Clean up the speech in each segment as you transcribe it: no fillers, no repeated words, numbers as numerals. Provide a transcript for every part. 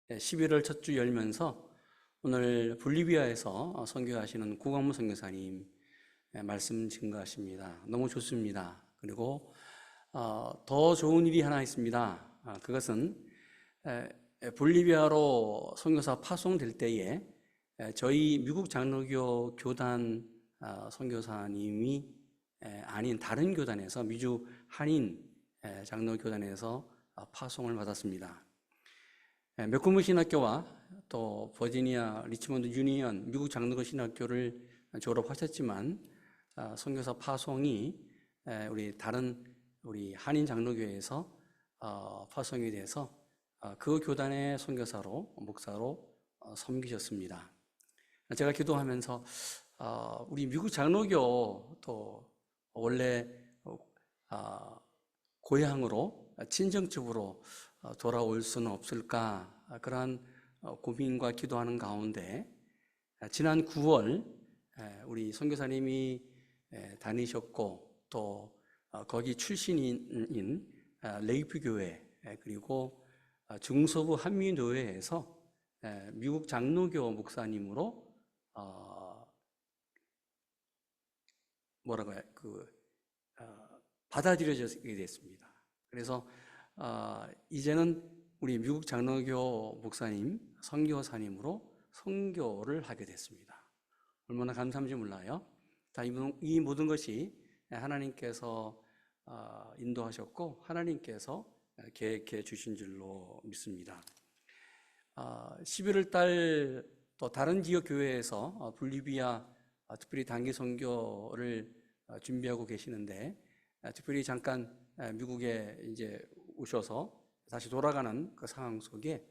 11월 첫 주 열면서 오늘 볼리비아에서 선교하시는 구광무 선교사님 말씀 증거하십니다. 너무 좋습니다. 그리고 더 좋은 일이 하나 있습니다. 그것은 볼리비아로 선교사 파송될 때에 저희 미국 장로교 교단 선교사님이 아닌 다른 교단에서 미주 한인 장로교단에서 파송을 받았습니다. 맥코문 신학교와 또 버지니아 리치몬드 유니언 미국 장로교 신학교를 졸업하셨지만 선교사 파송이 우리 한인 장로교회에서 파송이 돼서 그 교단의 선교사로 목사로 섬기셨습니다. 제가 기도하면서 우리 미국 장로교 또 원래 고향으로 친정집으로 돌아올 수는 없을까 그러한 고민과 기도하는 가운데 지난 9월 우리 선교사님이 다니셨고 또 거기 출신인 레이프 교회 그리고 중서부 한미노회에서 미국 장로교 목사님으로 받아들여지게 됐습니다. 그래서 이제는 우리 미국 장로교 목사님, 선교사님으로 선교를 하게 됐습니다. 얼마나 감사한지 몰라요. 이 모든 것이 하나님께서 인도하셨고 하나님께서 계획해 주신 줄로 믿습니다. 11월 달 또 다른 지역 교회에서 볼리비아 특별히 단기 선교를 준비하고 계시는데 특별히 잠깐 미국에 이제 오셔서 다시 돌아가는 그 상황 속에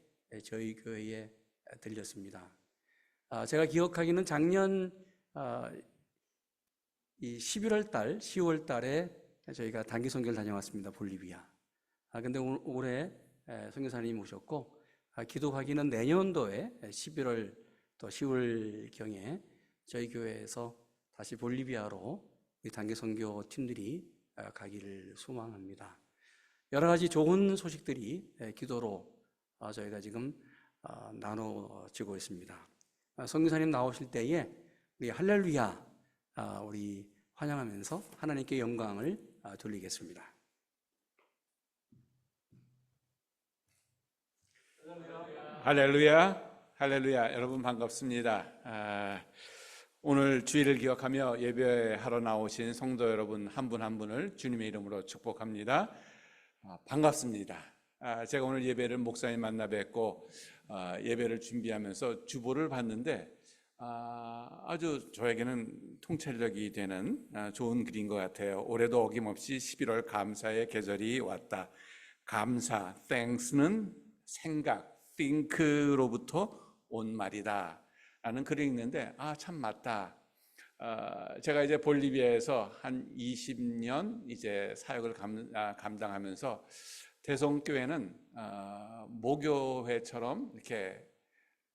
저희 교회에 들렸습니다. 제가 기억하기는 작년 이 11월 달, 10월 달에 저희가 단기 선교를 다녀왔습니다. 볼리비아. 근데 올해 선교사님 오셨고 기도하기는 내년도에 11월 또 10월 경에 저희 교회에서 다시 볼리비아로 우리 단기 선교 팀들이 가기를 소망합니다. 여러 가지 좋은 소식들이 기도로 저희가 지금 나눠지고 있습니다. 선교사님 나오실 때에 우리 할렐루야 우리 환영하면서 하나님께 영광을 돌리겠습니다. 할렐루야, 할렐루야. 여러분 반갑습니다. 오늘 주일을 기억하며 예배하러 나오신 성도 여러분 한 분 한 분을 주님의 이름으로 축복합니다. 반갑습니다. 제가 오늘 예배를 목사님 만나 뵙고 예배를 준비하면서 주보를 봤는데 아주 저에게는 통찰력이 되는 좋은 글인 것 같아요. 올해도 어김없이 11월 감사의 계절이 왔다. 감사, thanks는 생각, think로부터 온 말이다 라는 글이 있는데 참 맞다. 제가 이제 볼리비아에서 한 20년 이제 사역을 감당하면서 대성교회는 모교회처럼 이렇게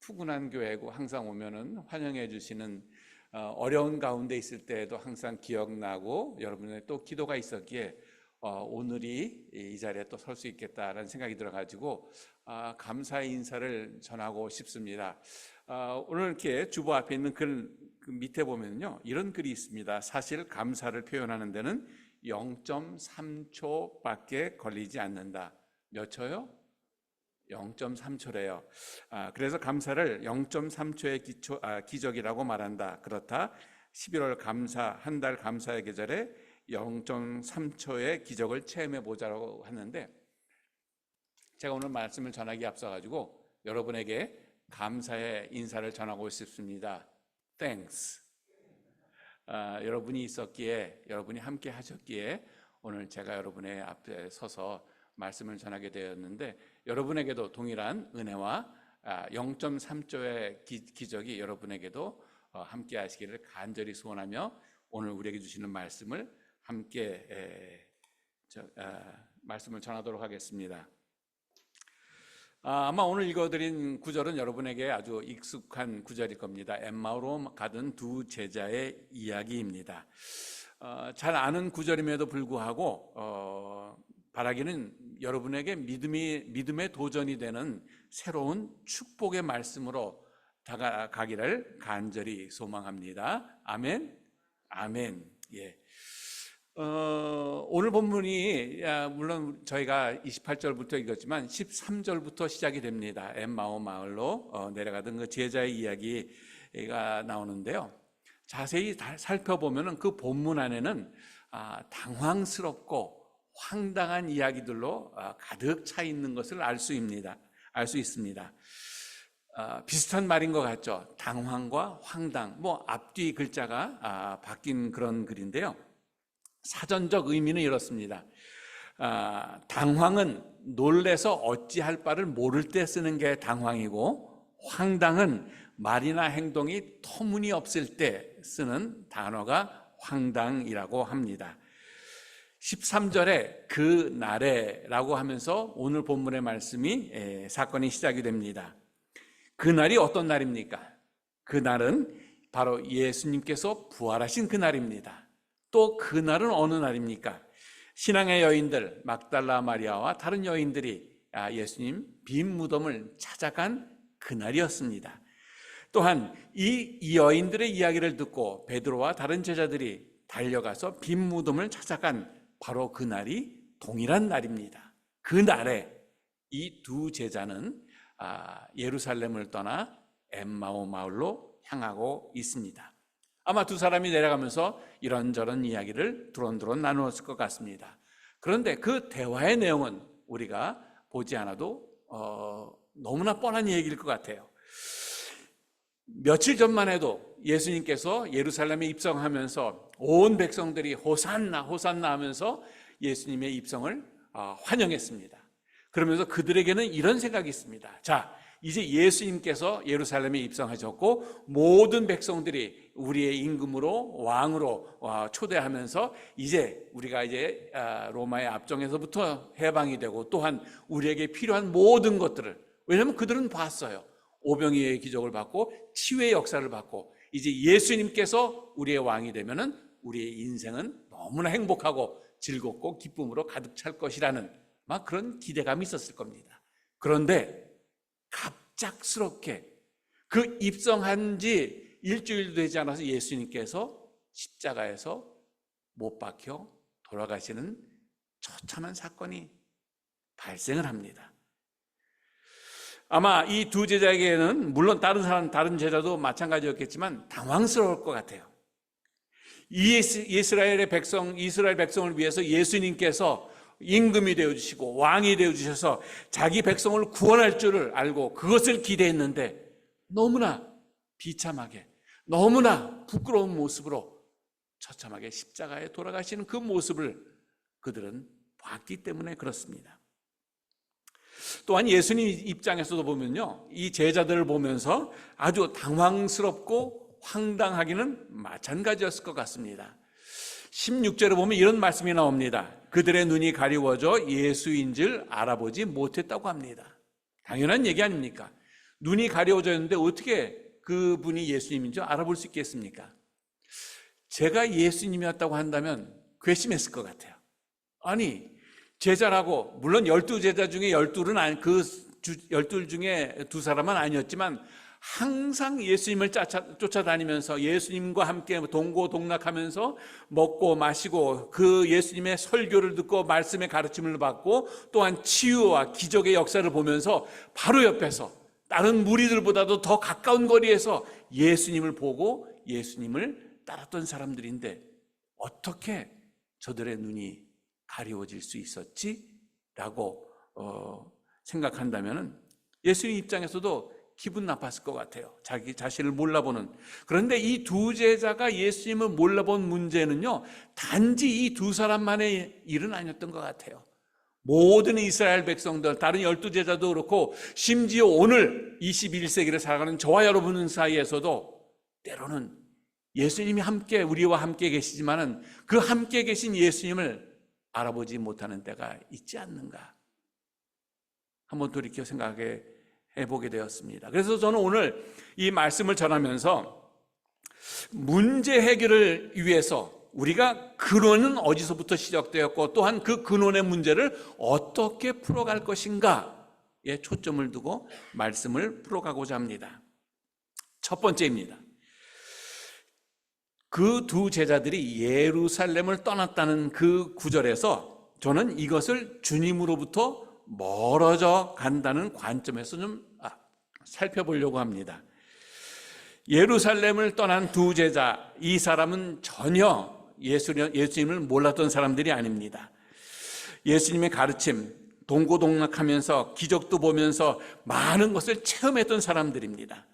푸근한 교회고 항상 오면은 환영해 주시는 어려운 가운데 있을 때에도 항상 기억나고 여러분의 또 기도가 있었기에 오늘이 이 자리에 또 설 수 있겠다라는 생각이 들어가지고 감사의 인사를 전하고 싶습니다. 오늘 이렇게 주보 앞에 있는 글 밑에 보면요 이런 글이 있습니다. 사실 감사를 표현하는 데는 0.3초밖에 걸리지 않는다. 몇 초요? 0.3초래요. 그래서 감사를 0.3초의 기적이라고 말한다. 그렇다. 11월 감사, 한 달 감사의 계절에 0.3초의 기적을 체험해 보자고 하는데 제가 오늘 말씀을 전하기 앞서가지고 여러분에게 감사의 인사를 전하고 싶습니다. Thanks. 여러분이 있었기에, 여러분이 함께 하셨기에 오늘 제가 여러분의 앞에 서서 말씀을 전하게 되었는데 여러분에게도 동일한 은혜와 0.3초의 기적이 여러분에게도 함께 하시기를 간절히 소원하며 오늘 우리에게 주시는 말씀을 함께 말씀을 전하도록 하겠습니다. 아마 오늘 읽어드린 구절은 여러분에게 아주 익숙한 구절일 겁니다. 엠마오로 가던 두 제자의 이야기입니다. 잘 아는 구절임에도 불구하고 바라기는 여러분에게 믿음의 도전이 되는 새로운 축복의 말씀으로 다가가기를 간절히 소망합니다. 아멘. 아멘. 예. 오늘 본문이 물론 저희가 28절부터 읽었지만 13절부터 시작이 됩니다. 엠마오 마을로 내려가던 그 제자의 이야기가 나오는데요. 자세히 살펴보면 그 본문 안에는 당황스럽고 황당한 이야기들로 가득 차 있는 것을 알 수 있습니다. 비슷한 말인 것 같죠. 당황과 황당, 앞뒤 글자가 바뀐 그런 글인데요. 사전적 의미는 이렇습니다. 당황은 놀래서 어찌할 바를 모를 때 쓰는 게 당황이고, 황당은 말이나 행동이 터무니없을 때 쓰는 단어가 황당이라고 합니다. 13절에 그 날에라고 하면서 오늘 본문의 말씀이 사건이 시작이 됩니다. 그날이 어떤 날입니까? 그날은 바로 예수님께서 부활하신 그날입니다. 또 그날은 어느 날입니까? 신앙의 여인들 막달라 마리아와 다른 여인들이 예수님 빈 무덤을 찾아간 그날이었습니다. 또한 이 여인들의 이야기를 듣고 베드로와 다른 제자들이 달려가서 빈 무덤을 찾아간 바로 그날이 동일한 날입니다. 그날에 이 두 제자는 예루살렘을 떠나 엠마오 마을로 향하고 있습니다. 아마 두 사람이 내려가면서 이런저런 이야기를 두런두런 나누었을 것 같습니다. 그런데 그 대화의 내용은 우리가 보지 않아도 너무나 뻔한 얘기일 것 같아요. 며칠 전만 해도 예수님께서 예루살렘에 입성하면서 온 백성들이 호산나 호산나 하면서 예수님의 입성을 환영했습니다. 그러면서 그들에게는 이런 생각이 있습니다. 자, 이제 예수님께서 예루살렘에 입성하셨고 모든 백성들이 우리의 임금으로 왕으로 초대하면서 이제 우리가 로마의 압정에서부터 해방이 되고 또한 우리에게 필요한 모든 것들을, 왜냐하면 그들은 봤어요. 오병이어의 기적을 받고 치유의 역사를 받고 이제 예수님께서 우리의 왕이 되면은 우리의 인생은 너무나 행복하고 즐겁고 기쁨으로 가득 찰 것이라는 막 그런 기대감이 있었을 겁니다. 그런데 갑작스럽게 그 입성한 지 일주일도 되지 않아서 예수님께서 십자가에서 못 박혀 돌아가시는 처참한 사건이 발생을 합니다. 아마 이 두 제자에게는 물론 다른 제자도 마찬가지였겠지만 당황스러울 것 같아요. 이스라엘 백성을 위해서 예수님께서 임금이 되어주시고 왕이 되어주셔서 자기 백성을 구원할 줄을 알고 그것을 기대했는데 너무나 비참하게 너무나 부끄러운 모습으로 처참하게 십자가에 돌아가시는 그 모습을 그들은 봤기 때문에 그렇습니다. 또한 예수님 입장에서도 보면요, 이 제자들을 보면서 아주 당황스럽고 황당하기는 마찬가지였을 것 같습니다. 16절에 보면 이런 말씀이 나옵니다. 그들의 눈이 가리워져 예수인 줄 알아보지 못했다고 합니다. 당연한 얘기 아닙니까? 눈이 가리워졌는데 어떻게 그분이 예수님인 줄 알아볼 수 있겠습니까? 제가 예수님이었다고 한다면 괘씸했을 것 같아요. 아니, 제자라고, 물론 12제자 중에 12는 그 12 중에 두 사람은 아니었지만 항상 예수님을 쫓아다니면서 예수님과 함께 동고동락하면서 먹고 마시고 그 예수님의 설교를 듣고 말씀의 가르침을 받고 또한 치유와 기적의 역사를 보면서 바로 옆에서 다른 무리들보다도 더 가까운 거리에서 예수님을 보고 예수님을 따랐던 사람들인데 어떻게 저들의 눈이 가리워질 수 있었지? 라고 생각한다면 예수님 입장에서도 기분 나빴을 것 같아요. 자기 자신을 몰라보는. 그런데 이 두 제자가 예수님을 몰라본 문제는요, 단지 이 두 사람만의 일은 아니었던 것 같아요. 모든 이스라엘 백성들, 다른 12제자도 그렇고 심지어 오늘 21세기를 살아가는 저와 여러분 사이에서도 때로는 예수님이 우리와 함께 계시지만은 그 함께 계신 예수님을 알아보지 못하는 때가 있지 않는가? 한번 돌이켜 생각해 보게 되었습니다. 그래서 저는 오늘 이 말씀을 전하면서 문제 해결을 위해서 우리가 근원은 어디서부터 시작되었고 또한 그 근원의 문제를 어떻게 풀어갈 것인가에 초점을 두고 말씀을 풀어가고자 합니다. 첫 번째입니다. 그 두 제자들이 예루살렘을 떠났다는 그 구절에서 저는 이것을 주님으로부터 멀어져 간다는 관점에서 좀 살펴보려고 합니다. 예루살렘을 떠난 두 제자, 이 사람은 전혀 예수님을 몰랐던 사람들이 아닙니다. 예수님의 가르침, 동고동락하면서 기적도 보면서 많은 것을 체험했던 사람들입니다.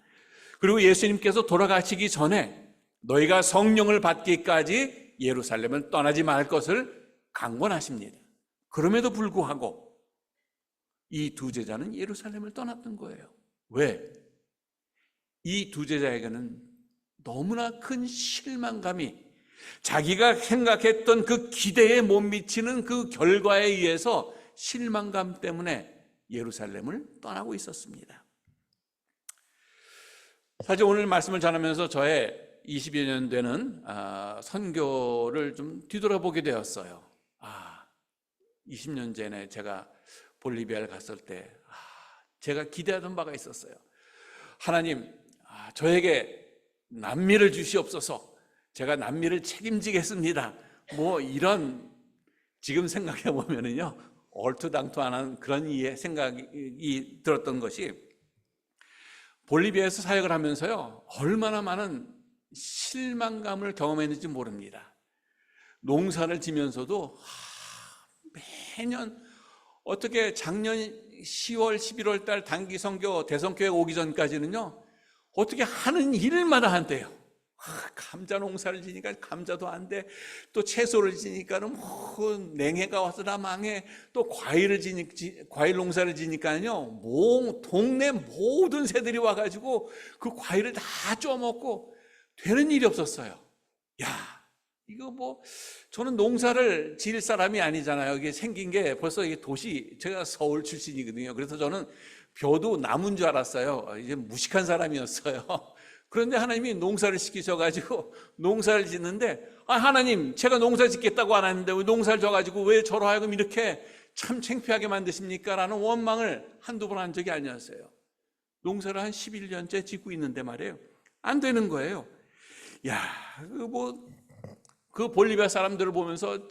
그리고 예수님께서 돌아가시기 전에 너희가 성령을 받기까지 예루살렘을 떠나지 말 것을 강권하십니다. 그럼에도 불구하고 이 두 제자는 예루살렘을 떠났던 거예요. 왜? 이 두 제자에게는 너무나 큰 실망감이, 자기가 생각했던 그 기대에 못 미치는 그 결과에 의해서 실망감 때문에 예루살렘을 떠나고 있었습니다. 사실 오늘 말씀을 전하면서 저의 20여 년 되는 선교를 좀 뒤돌아보게 되었어요. 20년 전에 제가 볼리비아를 갔을 때 제가 기대하던 바가 있었어요. 하나님, 저에게 남미를 주시옵소서. 제가 남미를 책임지겠습니다. 뭐 이런, 지금 생각해 보면은요, 얼토당토하는 그런 생각이 들었던 것이, 볼리비아에서 사역을 하면서요, 얼마나 많은 실망감을 경험했는지 모릅니다. 농사를 지면서도 매년 어떻게 작년 10월, 11월 달 단기 선교, 대선교회 오기 전까지는요, 어떻게 하는 일마다 한대요. 감자 농사를 지니까 감자도 안 돼. 또 채소를 지니까는 냉해가 와서 다 망해. 또 과일 농사를 지니까요, 동네 모든 새들이 와가지고 그 과일을 다 쪼먹고 되는 일이 없었어요. 이거 저는 농사를 지을 사람이 아니잖아요. 이게 생긴 게 벌써 이게 제가 서울 출신이거든요. 그래서 저는 벼도 나무인 줄 알았어요. 이제 무식한 사람이었어요. 그런데 하나님이 농사를 시키셔가지고 농사를 짓는데, 하나님, 제가 농사 짓겠다고 안 하는데 왜 농사를 져가지고 왜 저로 하여금 이렇게 참 창피하게 만드십니까? 라는 원망을 한두 번 한 적이 아니었어요. 농사를 한 11년째 짓고 있는데 말이에요, 안 되는 거예요. 그 볼리비아 사람들을 보면서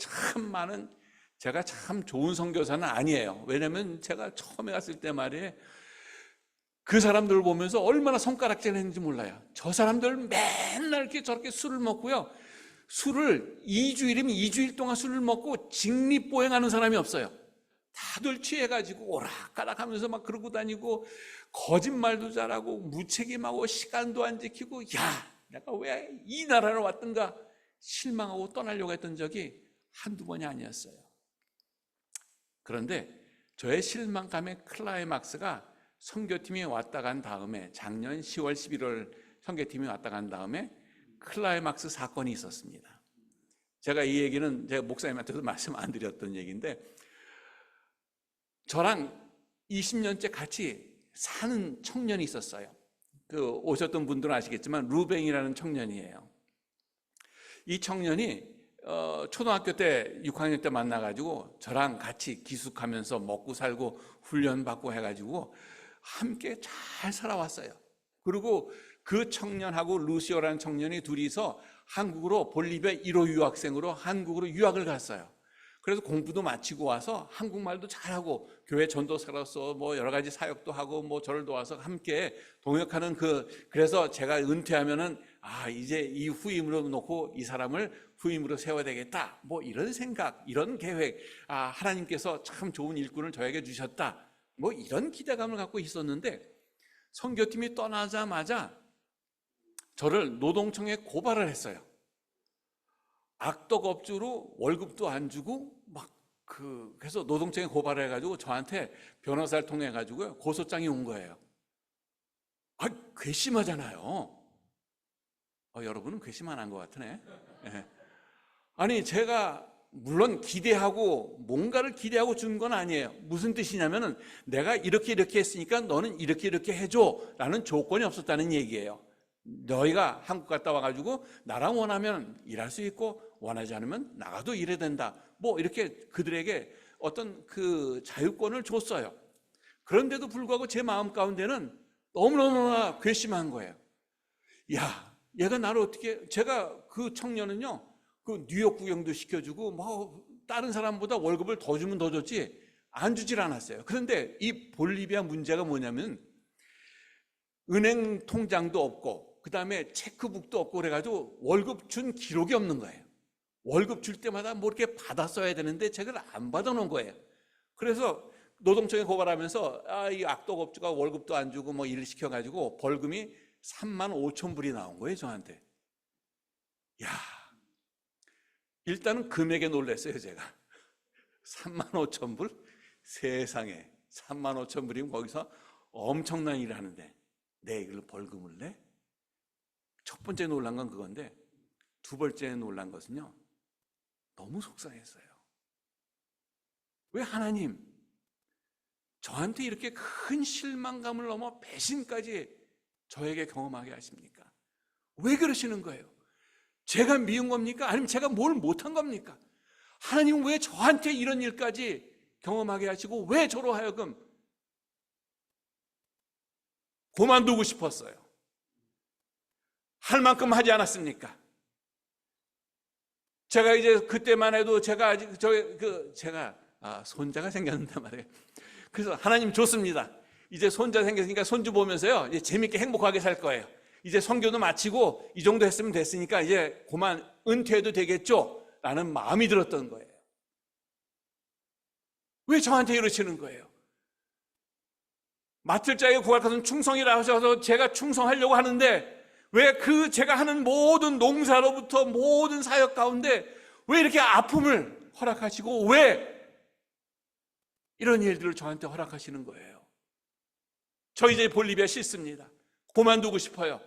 제가 참 좋은 선교사는 아니에요. 왜냐면 제가 처음에 갔을 때 말이에요, 그 사람들을 보면서 얼마나 손가락질 했는지 몰라요. 저 사람들 맨날 이렇게 저렇게 술을 먹고요, 술을 2주일이면 2주일 동안 술을 먹고 직립보행하는 사람이 없어요. 다들 취해가지고 오락가락 하면서 막 그러고 다니고, 거짓말도 잘하고 무책임하고 시간도 안 지키고, 내가 왜 이 나라를 왔던가 실망하고 떠나려고 했던 적이 한두 번이 아니었어요. 그런데 저의 실망감의 클라이막스가 선교팀이 왔다 간 다음에, 작년 10월, 11월 선교팀이 왔다 간 다음에 클라이막스 사건이 있었습니다. 제가 이 얘기는 제가 목사님한테도 말씀 안 드렸던 얘기인데, 저랑 20년째 같이 사는 청년이 있었어요. 오셨던 분들은 아시겠지만 루벤이라는 청년이에요. 이 청년이 초등학교 때 6학년 때 만나가지고 저랑 같이 기숙하면서 먹고 살고 훈련받고 해가지고 함께 잘 살아왔어요. 그리고 그 청년하고 루시오라는 청년이 둘이서 한국으로 볼리비아 1호 유학생으로 한국으로 유학을 갔어요. 그래서 공부도 마치고 와서 한국말도 잘하고 교회 전도사로서 여러 가지 사역도 하고 저를 도와서 함께 동역하는 그래서 제가 은퇴하면은 이제 이 후임으로 놓고 이 사람을 후임으로 세워야 되겠다, 이런 생각, 이런 계획, 하나님께서 참 좋은 일꾼을 저에게 주셨다, 이런 기대감을 갖고 있었는데, 선교팀이 떠나자마자 저를 노동청에 고발을 했어요. 악덕업주로 월급도 안 주고 그래서 노동청에 고발을 해가지고 저한테 변호사를 통해 가지고 고소장이 온 거예요. 괘씸하잖아요. 여러분은 괘씸 안 한 것 같으네. 아니, 제가 물론 기대하고 뭔가를 기대하고 준 건 아니에요. 무슨 뜻이냐면은 내가 이렇게 했으니까 너는 이렇게 해줘 라는 조건이 없었다는 얘기예요. 너희가 한국 갔다 와가지고 나랑 원하면 일할 수 있고 원하지 않으면 나가도 일해야 된다. 뭐 이렇게 그들에게 어떤 그 자유권을 줬어요. 그런데도 불구하고 제 마음 가운데는 너무너무나 괘씸한 거예요. 야, 얘가 나를 어떻게, 제가 그 청년은요, 그 뉴욕 구경도 시켜주고, 뭐, 다른 사람보다 월급을 더 주면 더 줬지, 안 주질 않았어요. 그런데 이 볼리비아 문제가 뭐냐면, 은행 통장도 없고, 그 다음에 체크북도 없고, 그래가지고 월급 준 기록이 없는 거예요. 월급 줄 때마다 뭐 이렇게 받았어야 되는데, 제가 안 받아놓은 거예요. 그래서 노동청에 고발하면서, 이 악덕업주가 월급도 안 주고, 뭐 일을 시켜가지고, 벌금이 35,000불이 나온 거예요, 저한테. 야, 일단은 금액에 놀랐어요, 제가. 35,000불? 세상에 35,000불이면 거기서 엄청난 일을 하는데 내 이걸 벌금을 내? 첫 번째 놀란 건 그건데, 두 번째 놀란 것은요, 너무 속상했어요. 왜 하나님 저한테 이렇게 큰 실망감을 넘어 배신까지 저에게 경험하게 하십니까? 왜 그러시는 거예요? 제가 미운 겁니까? 아니면 제가 뭘 못한 겁니까? 하나님은 왜 저한테 이런 일까지 경험하게 하시고 왜 저로 하여금 그만두고 싶었어요? 할 만큼 하지 않았습니까? 제가 이제 그때만 해도 제가 아직 제가 손자가 생겼는데 말이에요. 그래서 하나님 좋습니다. 이제 손자 생겼으니까 손주 보면서요, 이제 재밌게 행복하게 살 거예요. 이제 선교도 마치고 이 정도 했으면 됐으니까 이제 그만 은퇴해도 되겠죠? 라는 마음이 들었던 거예요. 왜 저한테 이러시는 거예요? 맡을 자에게 구할 것은 충성이라 하셔서 제가 충성하려고 하는데 왜 그 제가 하는 모든 농사로부터 모든 사역 가운데 왜 이렇게 아픔을 허락하시고 왜 이런 일들을 저한테 허락하시는 거예요? 저 이제 볼리비아 싫습니다. 그만두고 싶어요.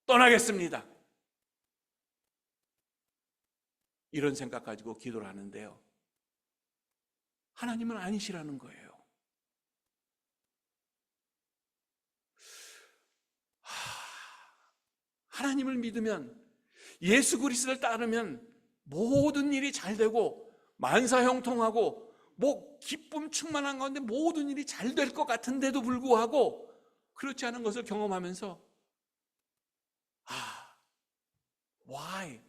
떠나겠습니다. 이런 생각 가지고 기도를 하는데요, 하나님은 아니시라는 거예요. 하나님을 믿으면, 예수 그리스도를 따르면 모든 일이 잘 되고 만사형통하고 뭐 기쁨 충만한 가운데 모든 일이 잘 될 것 같은데도 불구하고 그렇지 않은 것을 경험하면서 why?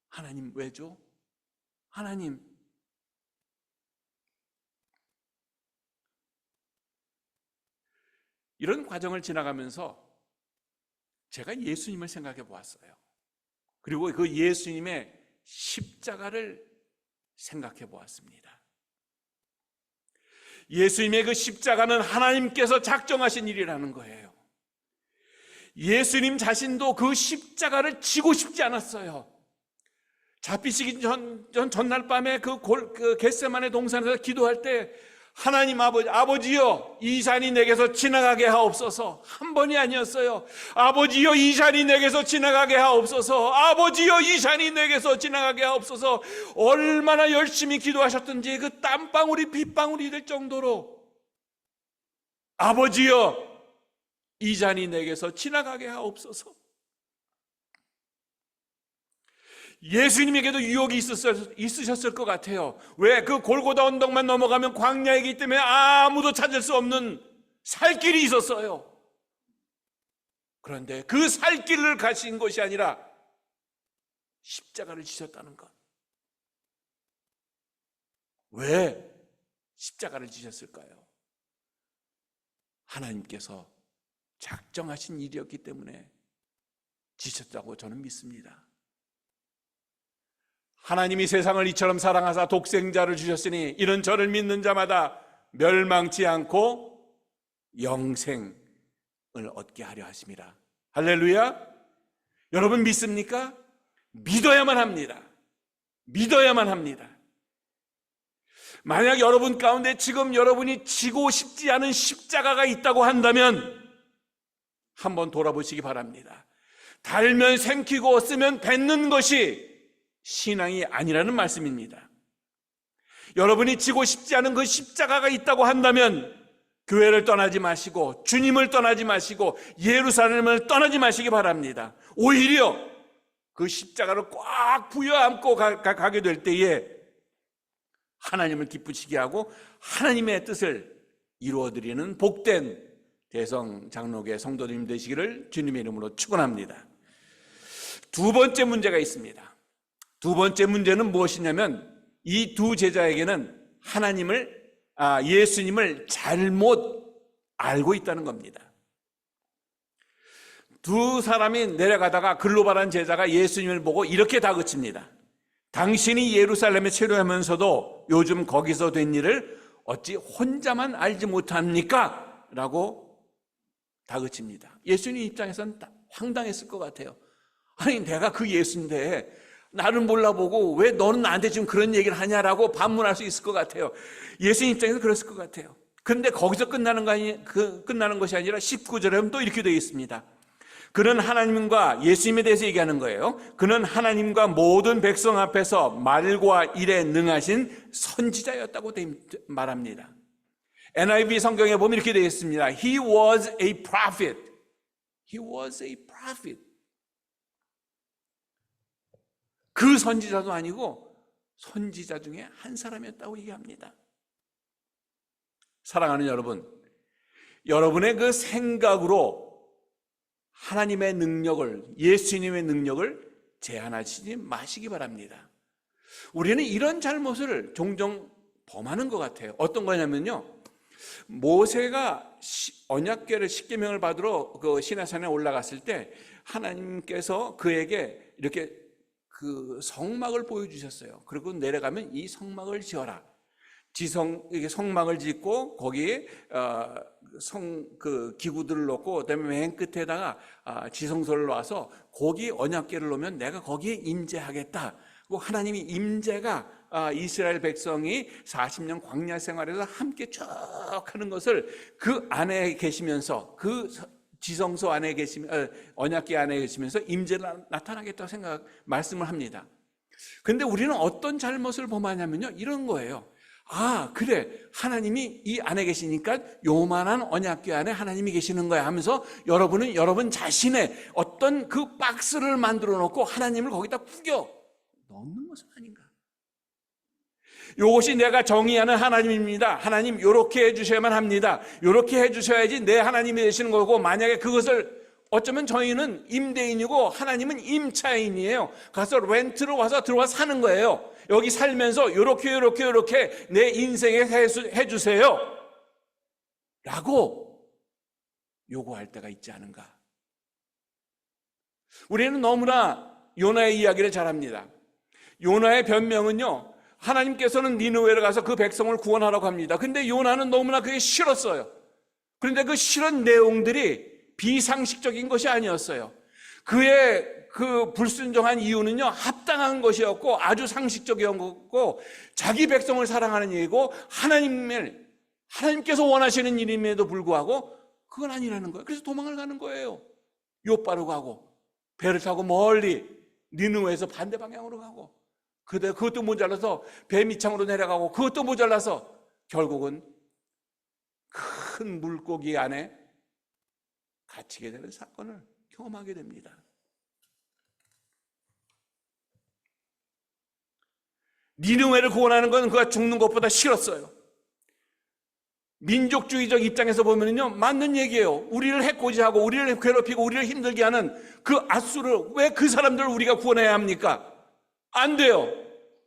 하나님 왜죠? 하나님, 이런 과정을 지나가면서 제가 예수님을 생각해 보았어요. 그리고 그 예수님의 십자가를 생각해 보았습니다. 예수님의 그 십자가는 하나님께서 작정하신 일이라는 거예요. 예수님 자신도 그 십자가를 지고 싶지 않았어요. 잡히시기 전날 밤에 그 겟세마네 동산에서 기도할 때, 하나님 아버지여 이 잔이 내게서 지나가게 하옵소서. 한 번이 아니었어요. 아버지여 이 잔이 내게서 지나가게 하옵소서. 아버지여 이 잔이 내게서 지나가게 하옵소서. 얼마나 열심히 기도하셨던지 그 땀방울이 빗방울이 될 정도로 아버지여 이 잔이 내게서 지나가게 하옵소서. 예수님에게도 유혹이 있으셨을 것 같아요. 왜? 그 골고다 언덕만 넘어가면 광야이기 때문에 아무도 찾을 수 없는 살 길이 있었어요. 그런데 그 살 길을 가신 것이 아니라 십자가를 지셨다는 것. 왜 십자가를 지셨을까요? 하나님께서 작정하신 일이었기 때문에 지셨다고 저는 믿습니다. 하나님이 세상을 이처럼 사랑하사 독생자를 주셨으니 이는 저를 믿는 자마다 멸망치 않고 영생을 얻게 하려 하심이라. 할렐루야. 여러분 믿습니까? 믿어야만 합니다. 믿어야만 합니다. 만약 여러분 가운데 지금 여러분이 지고 싶지 않은 십자가가 있다고 한다면 한번 돌아보시기 바랍니다. 달면 삼키고 쓰면 뱉는 것이 신앙이 아니라는 말씀입니다. 여러분이 지고 싶지 않은 그 십자가가 있다고 한다면 교회를 떠나지 마시고 주님을 떠나지 마시고 예루살렘을 떠나지 마시기 바랍니다. 오히려 그 십자가를 꽉 부여안고 가게 될 때에 하나님을 기쁘시게 하고 하나님의 뜻을 이루어드리는 복된 대성 장로교 성도님 되시기를 주님의 이름으로 축원합니다. 두 번째 문제가 있습니다. 두 번째 문제는 무엇이냐면 이 두 제자에게는 예수님을 잘못 알고 있다는 겁니다. 두 사람이 내려가다가 글로바란 제자가 예수님을 보고 이렇게 다그칩니다. 당신이 예루살렘에 체류하면서도 요즘 거기서 된 일을 어찌 혼자만 알지 못합니까? 라고 다그칩니다. 예수님 입장에서는 황당했을 것 같아요. 아니 내가 그 예수인데 나를 몰라보고 왜 너는 나한테 지금 그런 얘기를 하냐라고 반문할 수 있을 것 같아요. 예수님 입장에서 그랬을 것 같아요. 그런데 거기서 끝나는 것이 아니라 19절에 보면 또 이렇게 되어 있습니다. 그는 하나님과 예수님에 대해서 얘기하는 거예요. 그는 하나님과 모든 백성 앞에서 말과 일에 능하신 선지자였다고 말합니다. NIV 성경에 보면 이렇게 되어 있습니다. He was a prophet. He was a prophet. 그 선지자도 아니고 선지자 중에 한 사람이었다고 얘기합니다. 사랑하는 여러분, 여러분의 그 생각으로 하나님의 능력을, 예수님의 능력을 제한하시지 마시기 바랍니다. 우리는 이런 잘못을 종종 범하는 것 같아요. 어떤 거냐면요, 모세가 언약궤를 십계명을 받으러 그 시내산에 올라갔을 때 하나님께서 그에게 이렇게 그 성막을 보여주셨어요. 그리고 내려가면 이 성막을 지어라. 이게 성막을 짓고 거기에 그 기구들을 놓고 그다음에 맨 끝에다가 지성소를 놔서 거기 언약궤를 놓으면 내가 거기에 임재하겠다. 그 하나님이 임재가 이스라엘 백성이 40년 광야 생활에서 함께 쭉 하는 것을 그 안에 계시면서 그 지성소 안에 계시면 언약궤 안에 계시면서 임재가 나타나겠다고 말씀을 합니다. 그런데 우리는 어떤 잘못을 범하냐면요, 이런 거예요. 그래, 하나님이 이 안에 계시니까 요만한 언약궤 안에 하나님이 계시는 거야 하면서 여러분은 여러분 자신의 어떤 그 박스를 만들어 놓고 하나님을 거기다 구겨 넣는 것은 아닌가. 이것이 내가 정의하는 하나님입니다. 하나님 요렇게 해주셔야만 합니다. 요렇게 해주셔야지 내 하나님이 되시는 거고, 만약에 그것을 어쩌면 저희는 임대인이고 하나님은 임차인이에요. 가서 렌트로 와서 들어와 사는 거예요. 여기 살면서 요렇게 내 인생에 해주세요 라고 요구할 때가 있지 않은가. 우리는 너무나 요나의 이야기를 잘합니다. 요나의 변명은요, 하나님께서는 니느웨를 가서 그 백성을 구원하라고 합니다. 근데 요나는 너무나 그게 싫었어요. 그런데 그 싫은 내용들이 비상식적인 것이 아니었어요. 그의 그 불순종한 이유는요, 합당한 것이었고 아주 상식적이었고 자기 백성을 사랑하는 일이고 하나님께서 원하시는 일임에도 불구하고 그건 아니라는 거예요. 그래서 도망을 가는 거예요. 욥바로 가고 배를 타고 멀리 니느웨에서 반대 방향으로 가고, 그것도 모자라서 배 밑창으로 내려가고 그것도 모자라서 결국은 큰 물고기 안에 갇히게 되는 사건을 경험하게 됩니다. 니느웨를 구원하는 건 그가 죽는 것보다 싫었어요. 민족주의적 입장에서 보면요, 맞는 얘기예요. 우리를 해코지하고 우리를 괴롭히고 우리를 힘들게 하는 그 앗수를 왜 그 사람들을 우리가 구원해야 합니까? 안 돼요.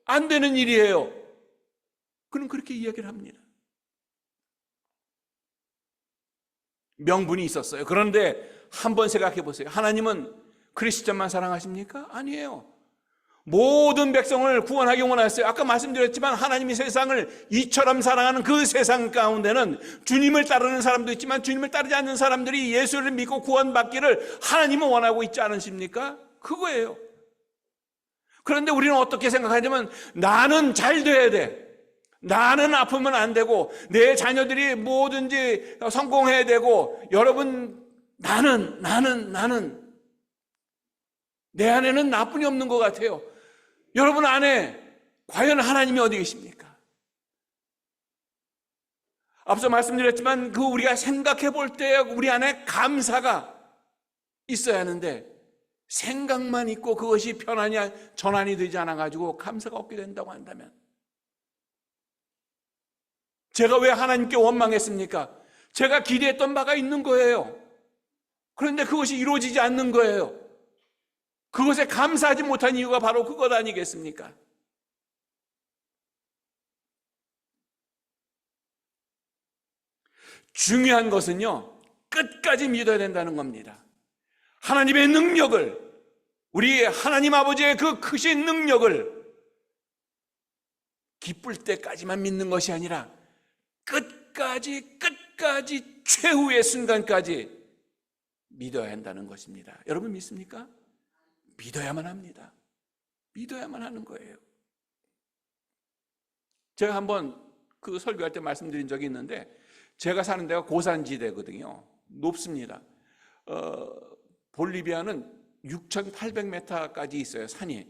안 되는 일이에요. 그는 그렇게 이야기를 합니다. 명분이 있었어요. 그런데 한번 생각해 보세요. 하나님은 크리스천만 사랑하십니까? 아니에요. 모든 백성을 구원하기 원하셨어요. 아까 말씀드렸지만 하나님이 세상을 이처럼 사랑하는 그 세상 가운데는 주님을 따르는 사람도 있지만 주님을 따르지 않는 사람들이 예수를 믿고 구원받기를 하나님은 원하고 있지 않으십니까? 그거예요. 그런데 우리는 어떻게 생각하냐면 나는 잘 돼야 돼. 나는 아프면 안 되고 내 자녀들이 뭐든지 성공해야 되고, 여러분 나는 내 안에는 나뿐이 없는 것 같아요. 여러분 안에 과연 하나님이 어디 계십니까? 앞서 말씀드렸지만 우리가 생각해 볼 때 우리 안에 감사가 있어야 하는데 생각만 있고 그것이 전환이 되지 않아가지고 감사가 없게 된다고 한다면, 제가 왜 하나님께 원망했습니까? 제가 기대했던 바가 있는 거예요. 그런데 그것이 이루어지지 않는 거예요. 그것에 감사하지 못한 이유가 바로 그것 아니겠습니까? 중요한 것은요, 끝까지 믿어야 된다는 겁니다. 하나님의 능력을, 우리 하나님 아버지의 그 크신 능력을 기쁠 때까지만 믿는 것이 아니라 끝까지 최후의 순간까지 믿어야 한다는 것입니다. 여러분 믿습니까? 믿어야만 합니다. 믿어야만 하는 거예요. 제가 한번 그 설교할 때 말씀드린 적이 있는데, 제가 사는 데가 고산지대거든요. 높습니다. 볼리비아는 6,800m까지 있어요, 산이.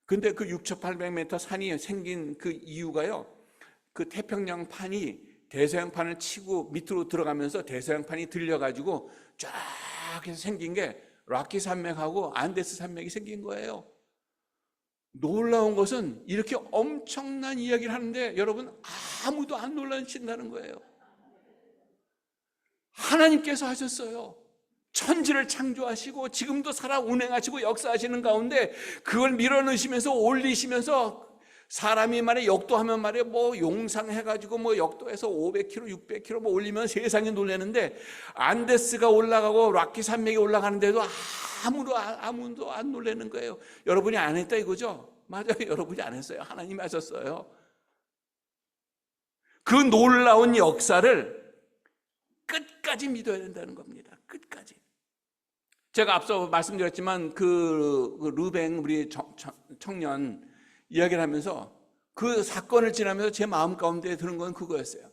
근데 그 6,800m 산이 생긴 그 이유가요, 그 태평양판이 대서양판을 치고 밑으로 들어가면서 대서양판이 들려가지고 쫙 해서 생긴 게 락키 산맥하고 안데스 산맥이 생긴 거예요. 놀라운 것은 이렇게 엄청난 이야기를 하는데 여러분 아무도 안 놀라신다는 거예요. 하나님께서 하셨어요. 천지를 창조하시고 지금도 살아 운행하시고 역사하시는 가운데 그걸 밀어넣으시면서 올리시면서, 사람이 말에 역도하면 말에 뭐 용상해가지고 뭐 역도해서 500km, 600km 뭐 올리면 세상이 놀라는데, 안데스가 올라가고 락키 산맥이 올라가는데도 아무도 안 놀라는 거예요. 여러분이 안 했다 이거죠? 맞아요. 여러분이 안 했어요. 하나님이 하셨어요. 그 놀라운 역사를 끝까지 믿어야 된다는 겁니다. 끝까지. 제가 앞서 말씀드렸지만 그 루뱅 우리 청년 이야기를 하면서 그 사건을 지나면서 제 마음 가운데 드는 건 그거였어요.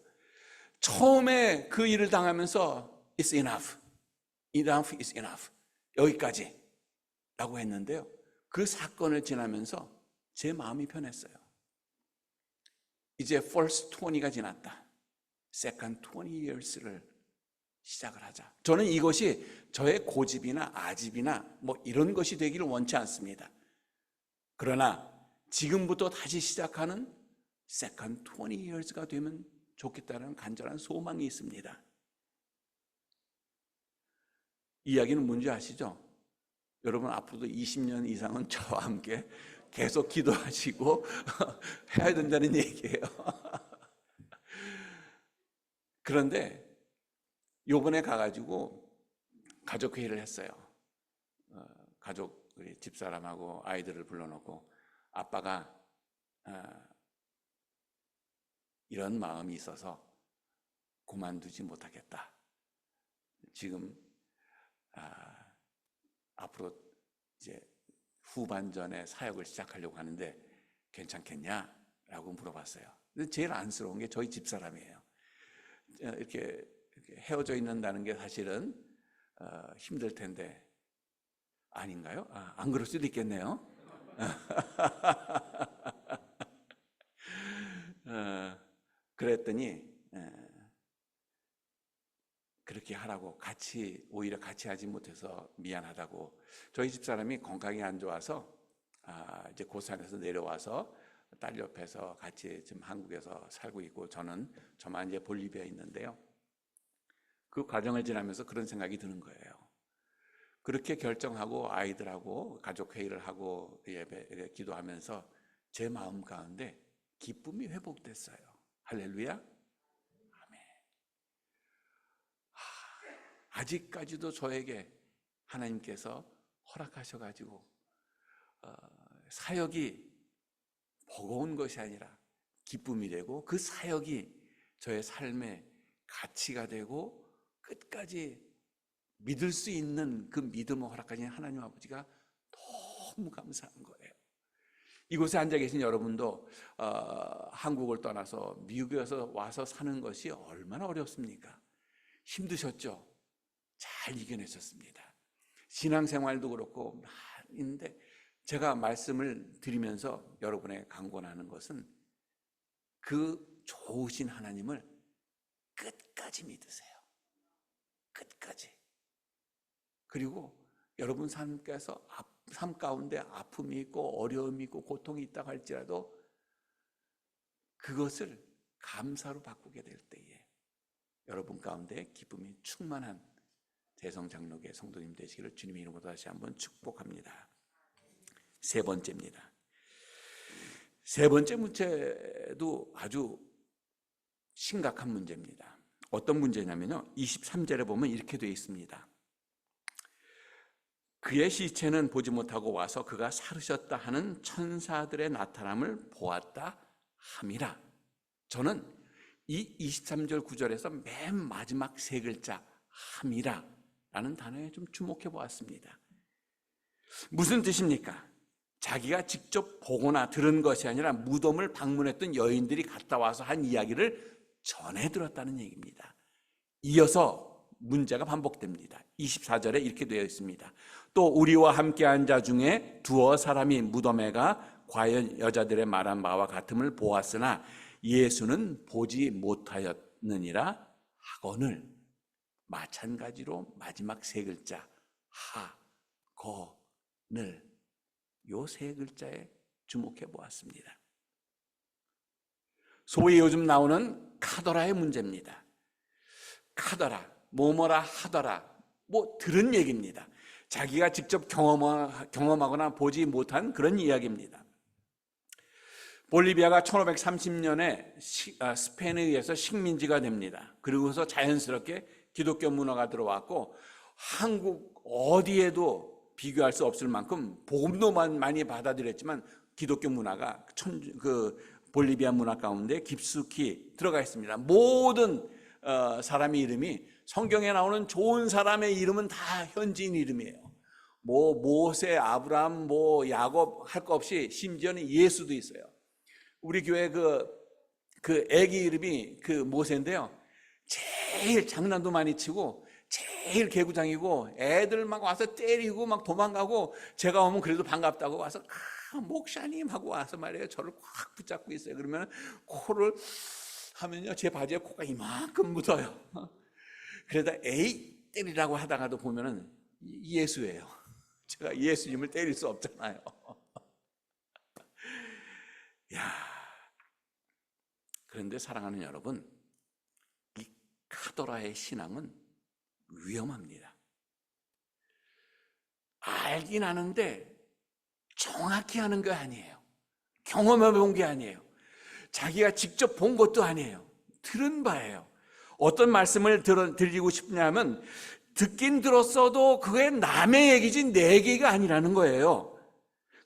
처음에 그 일을 당하면서 It's enough. Enough is enough. 여기까지 라고 했는데요, 그 사건을 지나면서 제 마음이 변했어요. 이제 first 20가 지났다. second 20 years를 시작을 하자. 저는 이것이 저의 고집이나 아집이나 뭐 이런 것이 되기를 원치 않습니다. 그러나 지금부터 다시 시작하는 second 20 years가 되면 좋겠다는 간절한 소망이 있습니다. 이야기는 뭔지 아시죠? 여러분 앞으로도 20년 이상은 저와 함께 계속 기도하시고 해야 된다는 얘기예요. 그런데 요번에 가가지고 가족회의를 했어요. 가족 우리 집사람하고 아이들을 불러놓고, 아빠가 이런 마음이 있어서 그만두지 못하겠다. 지금 앞으로 이제 후반전에 사역을 시작하려고 하는데 괜찮겠냐라고 물어봤어요. 근데 제일 안쓰러운 게 저희 집사람이에요. 이렇게 헤어져 있는다는 게 사실은 힘들 텐데, 아닌가요? 안 그럴 수도 있겠네요. 그랬더니 그렇게 하라고, 오히려 같이 하지 못해서 미안하다고. 저희 집사람이 건강이 안 좋아서 이제 고산에서 내려와서 딸 옆에서 같이 지금 한국에서 살고 있고, 저만 이제 볼리비아에 있는데요. 그 과정을 지나면서 그런 생각이 드는 거예요. 그렇게 결정하고 아이들하고 가족 회의를 하고 예배 기도하면서 제 마음 가운데 기쁨이 회복됐어요. 할렐루야. 아멘. 아직까지도 저에게 하나님께서 허락하셔가지고 사역이 버거운 것이 아니라 기쁨이 되고, 그 사역이 저의 삶의 가치가 되고 끝까지 믿을 수 있는 그 믿음을 허락하신 하나님 아버지가 너무 감사한 거예요. 이곳에 앉아 계신 여러분도 한국을 떠나서 미국에서 와서 사는 것이 얼마나 어렵습니까? 힘드셨죠? 잘 이겨내셨습니다. 신앙생활도 그렇고 많은데, 제가 말씀을 드리면서 여러분의 강권하는 것은 그 좋으신 하나님을 끝까지 믿으세요. 끝까지. 그리고 여러분 삶 가운데 아픔이 있고 어려움이 있고 고통이 있다고 할지라도 그것을 감사로 바꾸게 될 때에 여러분 가운데 기쁨이 충만한 대성장로교회 성도님 되시기를 주님의 이름으로 다시 한번 축복합니다. 세 번째입니다. 세 번째 문제도 아주 심각한 문제입니다. 어떤 문제냐면요, 23절에 보면 이렇게 되어 있습니다. 그의 시체는 보지 못하고 와서 그가 살으셨다 하는 천사들의 나타남을 보았다 함이라. 저는 이 23절 9절에서 맨 마지막 세 글자 함이라 라는 단어에 좀 주목해 보았습니다. 무슨 뜻입니까? 자기가 직접 보거나 들은 것이 아니라 무덤을 방문했던 여인들이 갔다 와서 한 이야기를 전해 들었다는 얘기입니다. 이어서 문제가 반복됩니다. 24절에 이렇게 되어 있습니다. 또 우리와 함께한 자 중에 두어 사람이 무덤에가 과연 여자들의 말한 바와 같음을 보았으나 예수는 보지 못하였느니라 하거늘. 마찬가지로 마지막 세 글자 하거늘, 요 세 글자에 주목해 보았습니다. 소위 요즘 나오는 카더라의 문제입니다. 카더라, 뭐뭐라 하더라, 뭐 들은 얘기입니다. 자기가 직접 경험하거나 보지 못한 그런 이야기입니다. 볼리비아가 1530년에 스페인에 의해서 식민지가 됩니다. 그리고서 자연스럽게 기독교 문화가 들어왔고 한국 어디에도 비교할 수 없을 만큼 복음도만 많이 받아들였지만 기독교 문화가 볼리비아 문화 가운데 깊숙이 들어가 있습니다. 모든 사람의 이름이 성경에 나오는 좋은 사람의 이름은 다 현지인 이름이에요. 뭐 모세, 아브라함, 뭐 야곱 할 거 없이 심지어는 예수도 있어요. 우리 교회 그 애기 이름이 그 모세인데요. 제일 장난도 많이 치고 제일 개구장이고 애들 막 와서 때리고 막 도망가고 제가 오면 그래도 반갑다고 와서 목사님 하고 와서 말이에요. 저를 꽉 붙잡고 있어요. 그러면 코를 하면요, 제 바지에 코가 이만큼 묻어요. 그러다 에이 때리라고 하다가도 보면은 예수예요. 제가 예수님을 때릴 수 없잖아요. 야, 그런데 사랑하는 여러분, 이 카더라의 신앙은 위험합니다. 알긴 아는데 정확히 하는 게 아니에요. 경험해 본 게 아니에요. 자기가 직접 본 것도 아니에요. 들은 바예요. 어떤 말씀을 드리고 싶냐면 듣긴 들었어도 그게 남의 얘기지 내 얘기가 아니라는 거예요.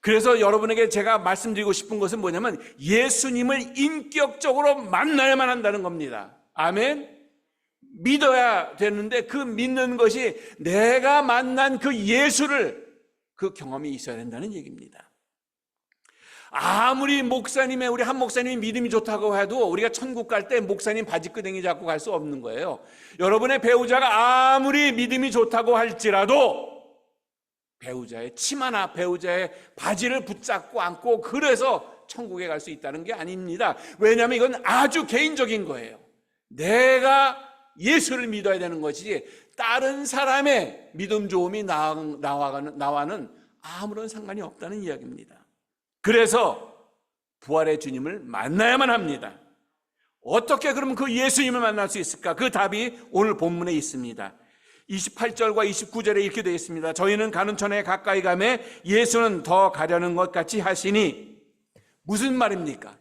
그래서 여러분에게 제가 말씀드리고 싶은 것은 뭐냐면 예수님을 인격적으로 만나야만 한다는 겁니다. 아멘. 믿어야 되는데 그 믿는 것이 내가 만난 그 예수를, 그 경험이 있어야 된다는 얘기입니다. 아무리 목사님의, 우리 한 목사님이 믿음이 좋다고 해도 우리가 천국 갈 때 목사님 바지끄댕이 잡고 갈 수 없는 거예요. 여러분의 배우자가 아무리 믿음이 좋다고 할지라도 배우자의 치마나 배우자의 바지를 붙잡고 안고 그래서 천국에 갈 수 있다는 게 아닙니다. 왜냐하면 이건 아주 개인적인 거예요. 내가 예수를 믿어야 되는 것이지 다른 사람의 믿음 좋음이 나와는 아무런 상관이 없다는 이야기입니다. 그래서 부활의 주님을 만나야만 합니다. 어떻게 그러면 그 예수님을 만날 수 있을까? 그 답이 오늘 본문에 있습니다. 28절과 29절에 이렇게 되어 있습니다. 저희는 가는 천에 가까이 가매 예수는 더 가려는 것 같이 하시니. 무슨 말입니까?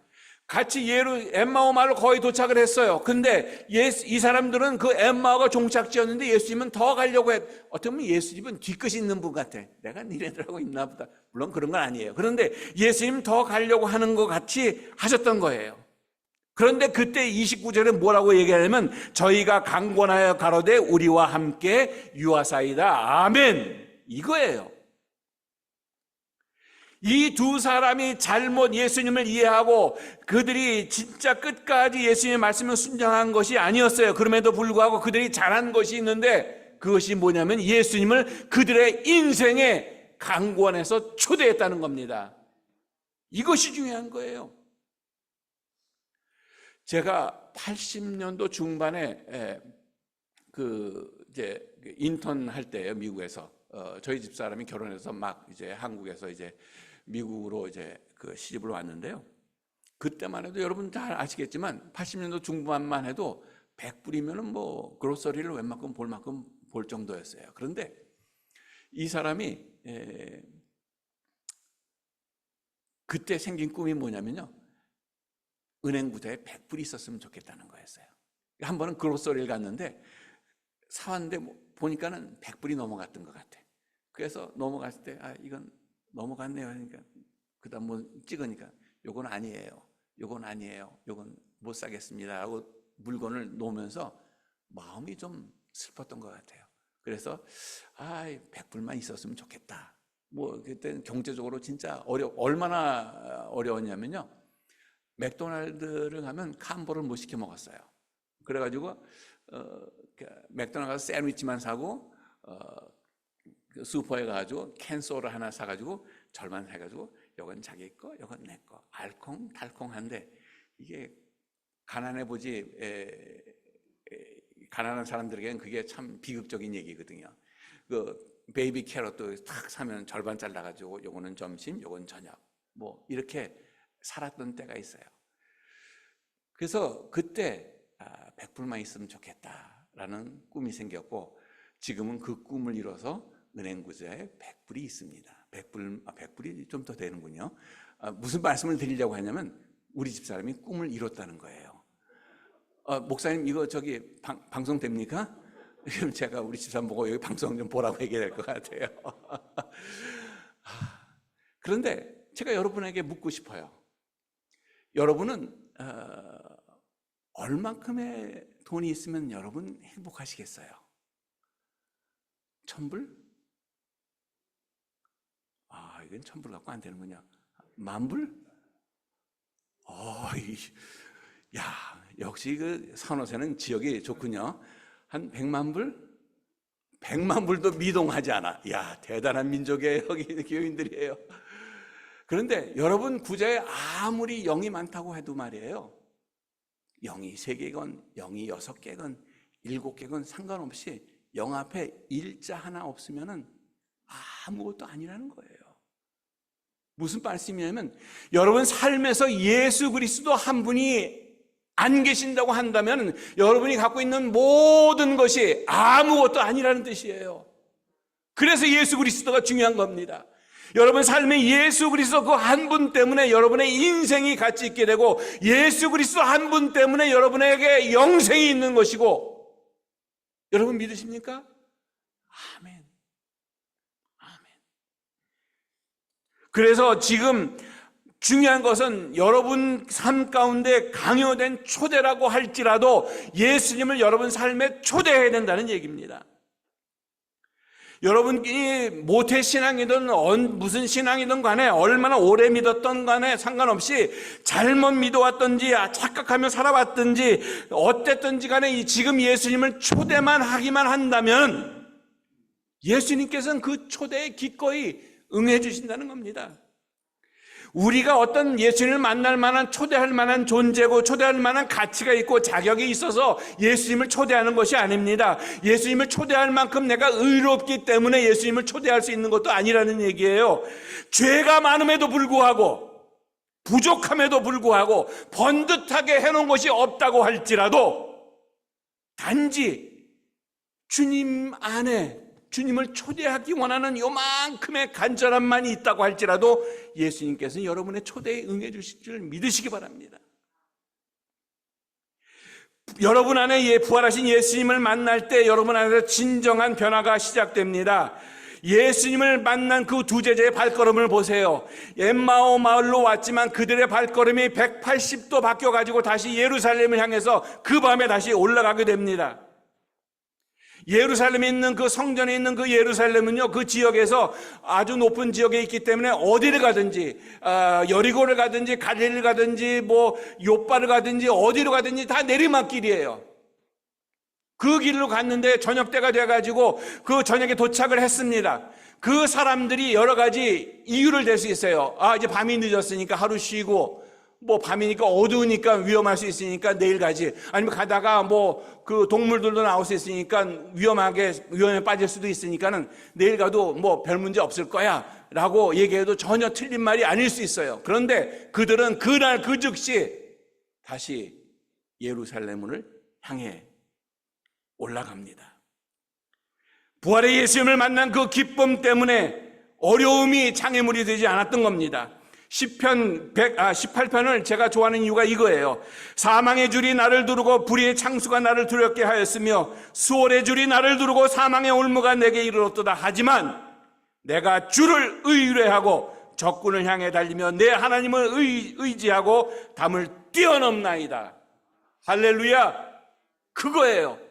같이 엠마오 마을로 거의 도착을 했어요. 근데 이 사람들은 그 엠마오가 종착지였는데 예수님은 더 가려고 어떻게 보면 예수님은 뒤끝이 있는 분 같아. 내가 니네들하고 있나 보다. 물론 그런 건 아니에요. 그런데 예수님 더 가려고 하는 것 같이 하셨던 거예요. 그런데 그때 29절에 뭐라고 얘기하냐면 저희가 강권하여 가로되 우리와 함께 유하사이다. 아멘. 이거예요. 이 두 사람이 잘못 예수님을 이해하고 그들이 진짜 끝까지 예수님의 말씀을 순종한 것이 아니었어요. 그럼에도 불구하고 그들이 잘한 것이 있는데 그것이 뭐냐면 예수님을 그들의 인생의 강권에서 초대했다는 겁니다. 이것이 중요한 거예요. 제가 80년도 중반에 이제 인턴 할 때예요. 미국에서 저희 집 사람이 결혼해서 막 이제 한국에서 이제 미국으로 이제 그 시집을 왔는데요. 그때만 해도 여러분 잘 아시겠지만 80년도 중반만 해도 100불이면은 뭐 그로서리를 웬만큼 볼 만큼 볼 정도였어요. 그런데 이 사람이 그때 생긴 꿈이 뭐냐면요, 은행 부자에 100불이 있었으면 좋겠다는 거였어요. 한 번은 그로서리를 갔는데 사왔는데 보니까는 100불이 넘어갔던 것 같아. 그래서 넘어갔을 때 이건 넘어갔네요 하니까 그다음 뭐 찍으니까 요건 아니에요, 요건 아니에요, 요건 못 사겠습니다 하고 물건을 놓으면서 마음이 좀 슬펐던 것 같아요. 그래서 100불만 있었으면 좋겠다. 뭐 그때는 경제적으로 진짜 얼마나 어려웠냐면요, 맥도날드를 가면 캄보를 못 시켜 먹었어요. 그래가지고 맥도날드 가서 샌드위치만 사고 그 슈퍼에 가가지고 캔소를 하나 사가지고 절반 해가지고 이건 자기 거, 이건 내 거. 알콩달콩한데 이게 가난해 보지 가난한 사람들에게는 그게 참 비극적인 얘기거든요. 그 베이비 캐럿도 탁 사면 절반 잘라가지고 요거는 점심, 요건 저녁, 뭐 이렇게 살았던 때가 있어요. 그래서 그때 100불만 있으면 좋겠다라는 꿈이 생겼고, 지금은 그 꿈을 이뤄서 은행 구좌에 100불이 있습니다. 100불이 좀 더 되는군요. 무슨 말씀을 드리려고 하냐면 우리 집사람이 꿈을 이뤘다는 거예요. 목사님 이거 저기 방송 됩니까? 그럼 제가 우리 집사람 보고 여기 방송 좀 보라고 얘기해야 될 것 같아요. 그런데 제가 여러분에게 묻고 싶어요. 여러분은 얼만큼의 돈이 있으면 여러분 행복하시겠어요? 1000불? 이건 1000불 갖고 안 되는군요. 10,000불? 역시 그 산호세는 지역이 좋군요. 한 100만 불? 100만 불도 미동하지 않아. 대단한 민족의 교인들이에요. 그런데 여러분 구좌에 아무리 0이 많다고 해도 말이에요, 0이 3개건 0이 6개건 7개건 상관없이 0 앞에 일자 하나 없으면 아무것도 아니라는 거예요. 무슨 말씀이냐면, 여러분 삶에서 예수 그리스도 한 분이 안 계신다고 한다면 여러분이 갖고 있는 모든 것이 아무것도 아니라는 뜻이에요. 그래서 예수 그리스도가 중요한 겁니다. 여러분 삶에 예수 그리스도 그 한 분 때문에 여러분의 인생이 가치 있게 되고, 예수 그리스도 한 분 때문에 여러분에게 영생이 있는 것이고, 여러분 믿으십니까? 아멘. 그래서 지금 중요한 것은 여러분 삶 가운데 강요된 초대라고 할지라도 예수님을 여러분 삶에 초대해야 된다는 얘기입니다. 여러분이 모태신앙이든 무슨 신앙이든 간에 얼마나 오래 믿었던 간에 상관없이 잘못 믿어왔든지 착각하며 살아왔든지 어땠든지 간에 지금 예수님을 초대만 하기만 한다면 예수님께서는 그 초대에 기꺼이 응해 주신다는 겁니다. 우리가 어떤 예수님을 만날 만한, 초대할 만한 존재고 초대할 만한 가치가 있고 자격이 있어서 예수님을 초대하는 것이 아닙니다. 예수님을 초대할 만큼 내가 의롭기 때문에 예수님을 초대할 수 있는 것도 아니라는 얘기예요. 죄가 많음에도 불구하고, 부족함에도 불구하고, 번듯하게 해놓은 것이 없다고 할지라도 단지 주님 안에 주님을 초대하기 원하는 요만큼의 간절함만이 있다고 할지라도 예수님께서는 여러분의 초대에 응해 주실 줄 믿으시기 바랍니다. 여러분 안에 부활하신 예수님을 만날 때 여러분 안에서 진정한 변화가 시작됩니다. 예수님을 만난 그 두 제자의 발걸음을 보세요. 엠마오 마을로 왔지만 그들의 발걸음이 180도 바뀌어가지고 다시 예루살렘을 향해서 그 밤에 다시 올라가게 됩니다. 예루살렘에 있는 그 성전에 있는 그 예루살렘은요, 그 지역에서 아주 높은 지역에 있기 때문에 어디를 가든지, 여리고를 가든지 갈릴리를 가든지 뭐 요바를 가든지 어디로 가든지 다 내리막길이에요. 그 길로 갔는데 저녁 때가 돼가지고 그 저녁에 도착을 했습니다. 그 사람들이 여러 가지 이유를 댈 수 있어요. 이제 밤이 늦었으니까 하루 쉬고, 뭐 밤이니까 어두우니까 위험할 수 있으니까 내일 가지. 아니면 가다가 뭐 그 동물들도 나올 수 있으니까 위험에 빠질 수도 있으니까는 내일 가도 뭐 별 문제 없을 거야 라고 얘기해도 전혀 틀린 말이 아닐 수 있어요. 그런데 그들은 그날 그 즉시 다시 예루살렘을 향해 올라갑니다. 부활의 예수님을 만난 그 기쁨 때문에 어려움이 장애물이 되지 않았던 겁니다. 시편 18편을 제가 좋아하는 이유가 이거예요. 사망의 줄이 나를 두르고 불의의 창수가 나를 두렵게 하였으며 수월의 줄이 나를 두르고 사망의 올무가 내게 이르렀도다. 하지만 내가 주를 의뢰하고 적군을 향해 달리며 내 하나님을 의지하고 담을 뛰어넘나이다. 할렐루야. 그거예요.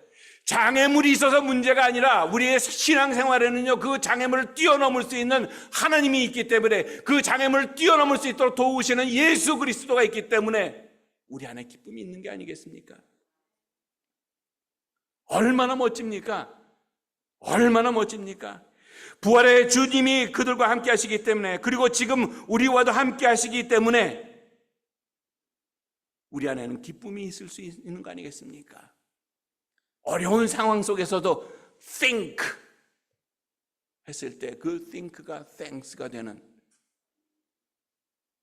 장애물이 있어서 문제가 아니라 우리의 신앙생활에는요, 그 장애물을 뛰어넘을 수 있는 하나님이 있기 때문에, 그 장애물을 뛰어넘을 수 있도록 도우시는 예수 그리스도가 있기 때문에 우리 안에 기쁨이 있는 게 아니겠습니까? 얼마나 멋집니까? 얼마나 멋집니까? 부활의 주님이 그들과 함께 하시기 때문에, 그리고 지금 우리와도 함께 하시기 때문에 우리 안에는 기쁨이 있을 수 있는 거 아니겠습니까? 어려운 상황 속에서도 think 했을 때 그 think가 thanks가 되는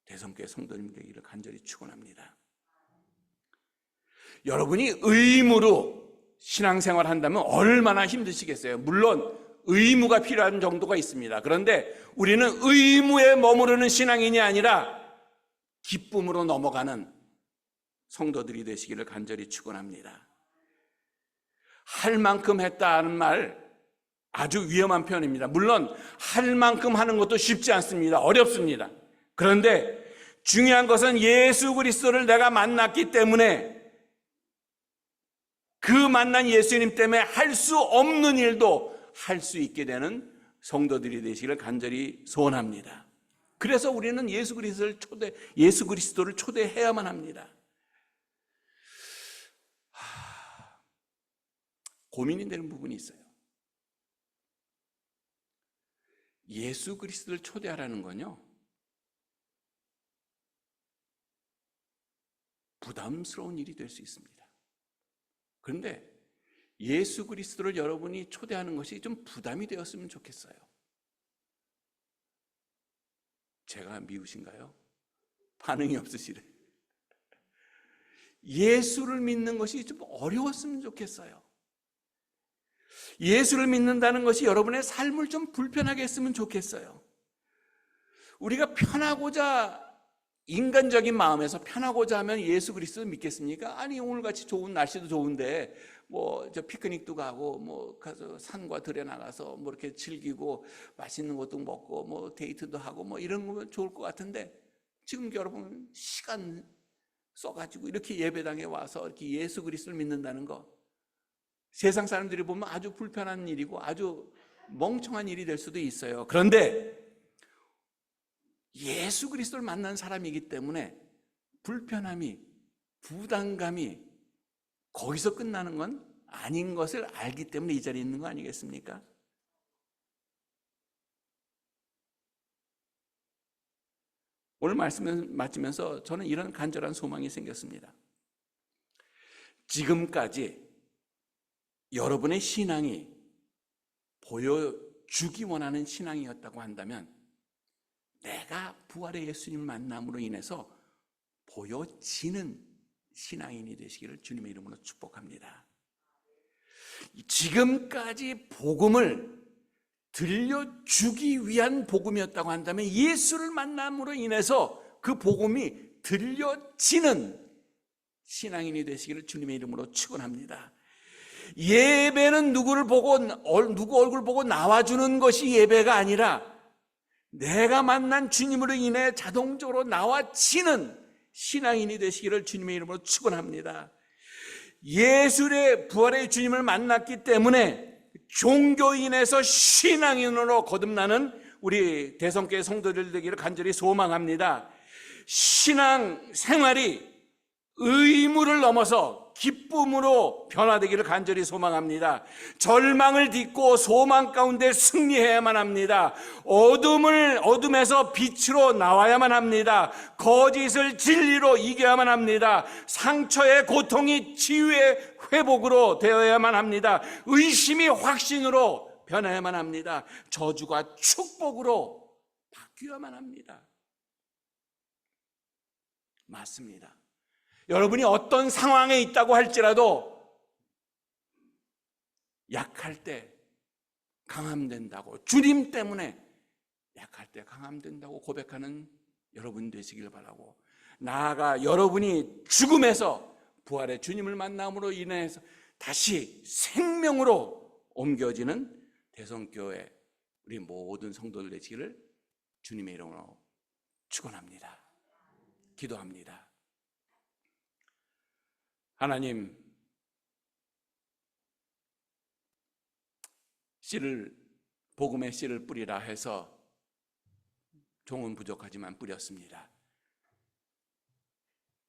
대성교회 성도님 되기를 간절히 축원합니다. 여러분이 의무로 신앙생활 한다면 얼마나 힘드시겠어요? 물론 의무가 필요한 정도가 있습니다. 그런데 우리는 의무에 머무르는 신앙인이 아니라 기쁨으로 넘어가는 성도들이 되시기를 간절히 축원합니다. 할 만큼 했다는 말 아주 위험한 표현입니다. 물론 할 만큼 하는 것도 쉽지 않습니다. 어렵습니다. 그런데 중요한 것은 예수 그리스도를 내가 만났기 때문에 그 만난 예수님 때문에 할 수 없는 일도 할 수 있게 되는 성도들이 되시기를 간절히 소원합니다. 그래서 우리는 예수 그리스도를 초대해야만 합니다. 고민이 되는 부분이 있어요. 예수 그리스도를 초대하라는 건요, 부담스러운 일이 될 수 있습니다. 그런데 예수 그리스도를 여러분이 초대하는 것이 좀 부담이 되었으면 좋겠어요. 제가 미우신가요? 반응이 없으시래. 예수를 믿는 것이 좀 어려웠으면 좋겠어요. 예수를 믿는다는 것이 여러분의 삶을 좀 불편하게 했으면 좋겠어요. 우리가 편하고자, 인간적인 마음에서 편하고자 하면 예수 그리스도를 믿겠습니까? 아니, 오늘같이 좋은 날씨도 좋은데 뭐 저 피크닉도 가고 뭐 가서 산과 들에 나가서 뭐 이렇게 즐기고 맛있는 것도 먹고 뭐 데이트도 하고 뭐 이런 거면 좋을 것 같은데, 지금 여러분 시간 써가지고 이렇게 예배당에 와서 이렇게 예수 그리스도를 믿는다는 거, 세상 사람들이 보면 아주 불편한 일이고 아주 멍청한 일이 될 수도 있어요. 그런데 예수 그리스도를 만난 사람이기 때문에 불편함이, 부담감이 거기서 끝나는 건 아닌 것을 알기 때문에 이 자리에 있는 거 아니겠습니까? 오늘 말씀을 마치면서 저는 이런 간절한 소망이 생겼습니다. 지금까지 여러분의 신앙이 보여주기 원하는 신앙이었다고 한다면, 내가 부활의 예수님을 만남으로 인해서 보여지는 신앙인이 되시기를 주님의 이름으로 축복합니다. 지금까지 복음을 들려주기 위한 복음이었다고 한다면, 예수를 만남으로 인해서 그 복음이 들려지는 신앙인이 되시기를 주님의 이름으로 축원합니다. 예배는 누구 얼굴 보고 나와주는 것이 예배가 아니라 내가 만난 주님으로 인해 자동적으로 나와지는 신앙인이 되시기를 주님의 이름으로 축원합니다. 예수의 부활의 주님을 만났기 때문에 종교인에서 신앙인으로 거듭나는 우리 대성교회 성도들 되기를 간절히 소망합니다. 신앙 생활이 의무를 넘어서 기쁨으로 변화되기를 간절히 소망합니다. 절망을 딛고 소망 가운데 승리해야만 합니다. 어둠에서 빛으로 나와야만 합니다. 거짓을 진리로 이겨야만 합니다. 상처의 고통이 치유의 회복으로 되어야만 합니다. 의심이 확신으로 변해야만 합니다. 저주가 축복으로 바뀌어야만 합니다. 맞습니다. 여러분이 어떤 상황에 있다고 할지라도 약할 때 강함된다고, 주님 때문에 약할 때 강함된다고 고백하는 여러분 되시길 바라고, 나아가 여러분이 죽음에서 부활의 주님을 만남으로 인해서 다시 생명으로 옮겨지는 대성교회 우리 모든 성도들 되시기를 주님의 이름으로 축원합니다. 기도합니다. 하나님, 복음의 씨를 뿌리라 해서 종은 부족하지만 뿌렸습니다.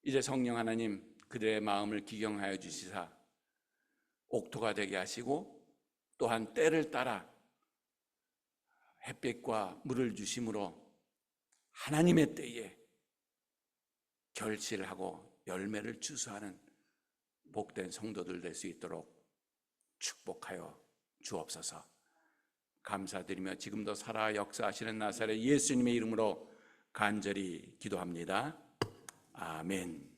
이제 성령 하나님, 그들의 마음을 기경하여 주시사 옥토가 되게 하시고, 또한 때를 따라 햇빛과 물을 주심으로 하나님의 때에 결실을 하고 열매를 추수하는 복된 성도들 될 수 있도록 축복하여 주옵소서. 감사드리며 지금도 살아 역사하시는 나사렛 예수님의 이름으로 간절히 기도합니다. 아멘.